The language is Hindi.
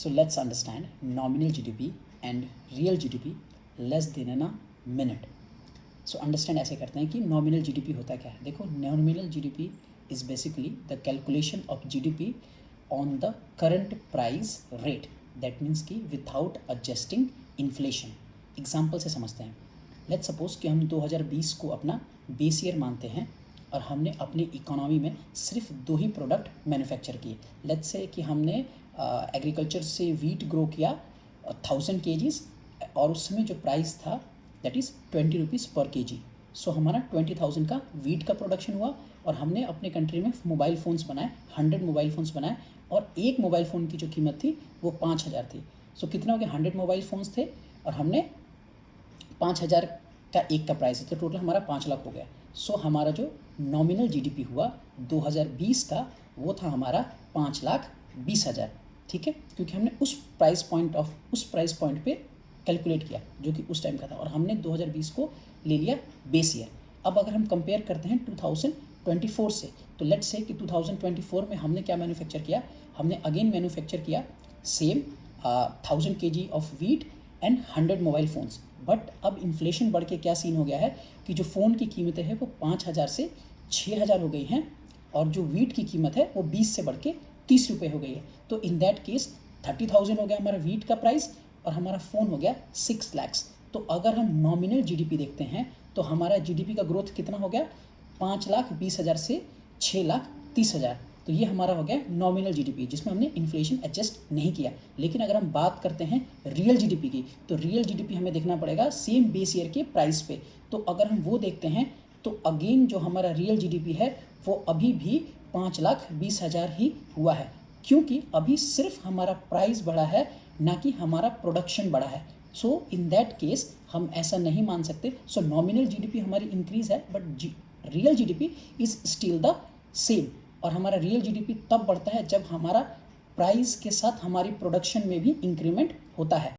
So let's understand nominal GDP and real GDP less than in a minute. So understand ऐसे करते हैं कि nominal GDP होता क्या है. देखो nominal GDP is basically the calculation of GDP on the current price rate. That means कि without adjusting inflation. Example से समझते हैं. Let's suppose कि हम 2020 को अपना बेस ईयर मानते हैं और हमने अपनी इकोनॉमी में सिर्फ 2 ही प्रोडक्ट मैन्युफैक्चर किए. लेट्स से कि हमने एग्रीकल्चर से वीट ग्रो किया 1000 kgs और उस समय जो प्राइस था दैट इज़ 20 रुपीज़ पर kg. सो हमारा 20,000 का वीट का प्रोडक्शन हुआ और हमने अपने कंट्री में मोबाइल फ़ोन्स बनाए, 100 मोबाइल फ़ोन्स बनाए और एक मोबाइल फ़ोन की जो कीमत थी वो 5,000 थी. सो कितना हो गया, 100 मोबाइल फ़ोन्स थे और हमने 5,000 का एक का प्राइस है, तो टोटल हमारा 5 लाख हो गया. सो हमारा जो नॉमिनल जीडीपी हुआ 2020 का वो था हमारा 5,20,000. ठीक है, क्योंकि हमने उस प्राइस पॉइंट पे कैलकुलेट किया जो कि उस टाइम का था और हमने 2020 को ले लिया बेस ईयर. अब अगर हम कंपेयर करते हैं 2024 से, तो लेट्स से कि 2024 में हमने क्या मैन्युफैक्चर किया, हमने अगेन मैन्युफैक्चर किया same 1000 kg of wheat and 100 mobile phones. But अब इन्फ्लेशन बढ़ के क्या सीन हो गया है कि जो फ़ोन की कीमतें हैं वो 5,000 से 6,000 हो गई हैं और जो वीट की कीमत है वो 20 से बढ़ के 30 रुपये हो गई है. तो इन दैट केस 30,000 हो गया हमारा वीट का प्राइस और हमारा फ़ोन हो गया 6 lakhs. तो अगर हम नॉमिनल जीडीपी देखते हैं तो हमारा जीडीपी का ग्रोथ कितना हो गया, 5,20,000 से 6,30,000. तो ये हमारा हो गया नॉमिनल जीडीपी जिसमें हमने इन्फ्लेशन एडजस्ट नहीं किया. लेकिन अगर हम बात करते हैं रियल जीडीपी की, तो रियल जीडीपी हमें देखना पड़ेगा सेम बेस ईयर के प्राइस पे. तो अगर हम वो देखते हैं तो अगेन जो हमारा रियल जीडीपी है वो अभी भी 5,20,000 ही हुआ है, क्योंकि अभी सिर्फ हमारा प्राइस बढ़ा है ना कि हमारा प्रोडक्शन बढ़ा है. सो इन दैट केस हम ऐसा नहीं मान सकते. सो नॉमिनल जीडीपी हमारी इंक्रीज़ है but real GDP is still the same. और हमारा रियल जीडीपी तब बढ़ता है जब हमारा प्राइस के साथ हमारी प्रोडक्शन में भी इंक्रीमेंट होता है.